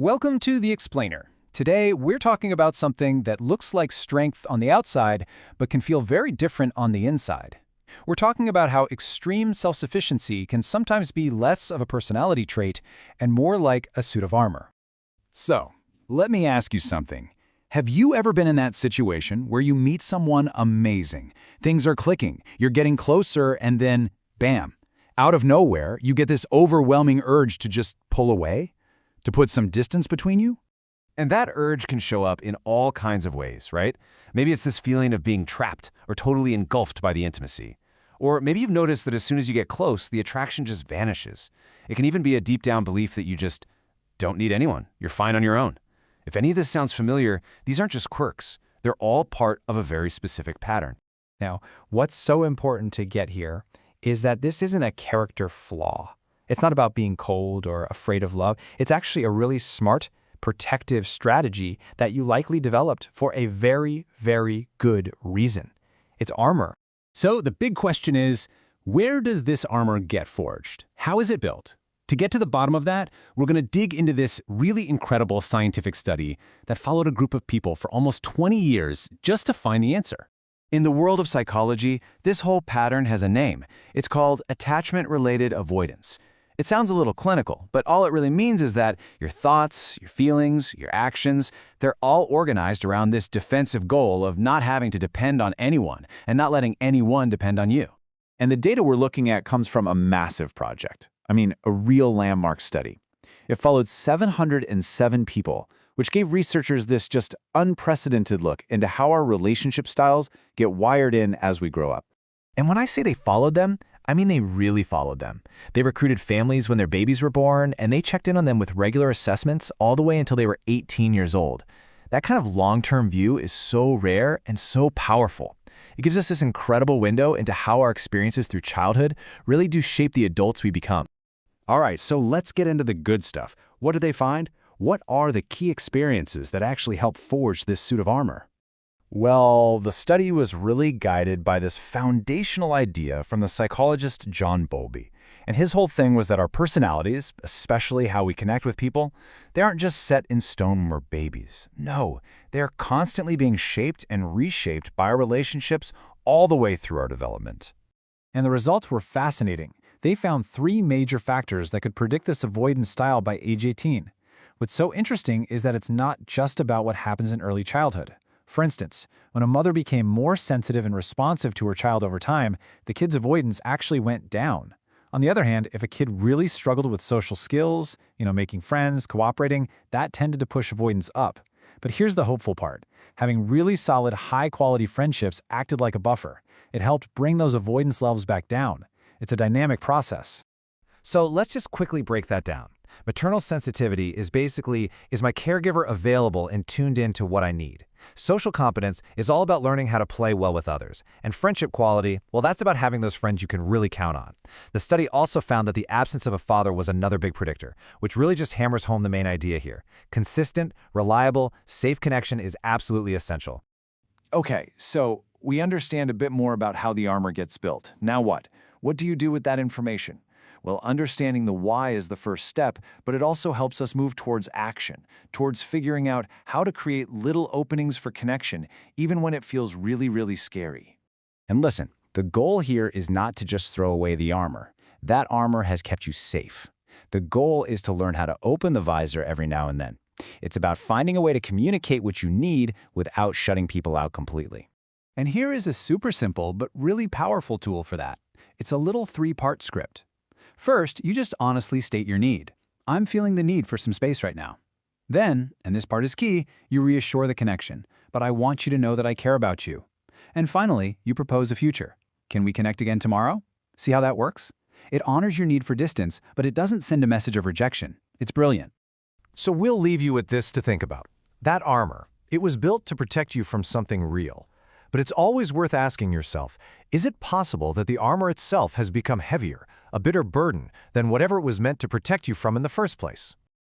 Welcome to The Explainer. Today, we're talking about something that looks like strength on the outside, but can feel very different on the inside. We're talking about how extreme self-sufficiency can sometimes be less of a personality trait and more like a suit of armor. So, let me ask you something. Have you ever been in that situation where you meet someone amazing? Things are clicking, you're getting closer, and then, bam, out of nowhere, you get this overwhelming urge to just pull away? To put some distance between you? And that urge can show up in all kinds of ways, right? Maybe it's this feeling of being trapped or totally engulfed by the intimacy. Or maybe you've noticed that as soon as you get close, the attraction just vanishes. It can even be a deep down belief that you just don't need anyone. You're fine on your own. If any of this sounds familiar, these aren't just quirks. They're all part of a very specific pattern. Now, what's so important to get here is that this isn't a character flaw. It's not about being cold or afraid of love. It's actually a really smart, protective strategy that you likely developed for a very, very good reason. It's armor. So the big question is, where does this armor get forged? How is it built? To get to the bottom of that, we're going to dig into this really incredible scientific study that followed a group of people for almost 20 years just to find the answer. In the world of psychology, this whole pattern has a name. It's called attachment-related avoidance. It sounds a little clinical, but all it really means is that your thoughts, your feelings, your actions, they're all organized around this defensive goal of not having to depend on anyone and not letting anyone depend on you. And the data we're looking at comes from a massive project. A real landmark study. It followed 707 people, which gave researchers this just unprecedented look into how our relationship styles get wired in as we grow up. And when I say they followed them, they really followed them. They recruited families when their babies were born, and they checked in on them with regular assessments all the way until they were 18 years old. That kind of long-term view is so rare and so powerful. It gives us this incredible window into how our experiences through childhood really do shape the adults we become. All right, so let's get into the good stuff. What did they find? What are the key experiences that actually help forge this suit of armor? Well, the study was really guided by this foundational idea from the psychologist John Bowlby. And his whole thing was that our personalities, especially how we connect with people, they aren't just set in stone when we're babies. No, they are constantly being shaped and reshaped by our relationships all the way through our development. And the results were fascinating. They found 3 major factors that could predict this avoidance style by age 18. What's so interesting is that it's not just about what happens in early childhood. For instance, when a mother became more sensitive and responsive to her child over time, the kid's avoidance actually went down. On the other hand, if a kid really struggled with social skills, making friends, cooperating, that tended to push avoidance up. But here's the hopeful part. Having really solid, high-quality friendships acted like a buffer. It helped bring those avoidance levels back down. It's a dynamic process. So let's just quickly break that down. Maternal sensitivity is basically, is my caregiver available and tuned in to what I need? Social competence is all about learning how to play well with others. And friendship quality, well, that's about having those friends you can really count on. The study also found that the absence of a father was another big predictor, which really just hammers home the main idea here. Consistent, reliable, safe connection is absolutely essential. Okay, so we understand a bit more about how the armor gets built. Now what? What do you do with that information? Well, understanding the why is the first step, but it also helps us move towards action, towards figuring out how to create little openings for connection, even when it feels really, really scary. And listen, the goal here is not to just throw away the armor. That armor has kept you safe. The goal is to learn how to open the visor every now and then. It's about finding a way to communicate what you need without shutting people out completely. And here is a super simple but really powerful tool for that. It's a little 3-part script. First, you just honestly state your need. I'm feeling the need for some space right now. Then, and this part is key, you reassure the connection, but I want you to know that I care about you. And finally, you propose a future. Can we connect again tomorrow? See how that works? It honors your need for distance, but it doesn't send a message of rejection. It's brilliant. So we'll leave you with this to think about. That armor, it was built to protect you from something real. But it's always worth asking yourself, is it possible that the armor itself has become heavier, a bitter burden, than whatever it was meant to protect you from in the first place?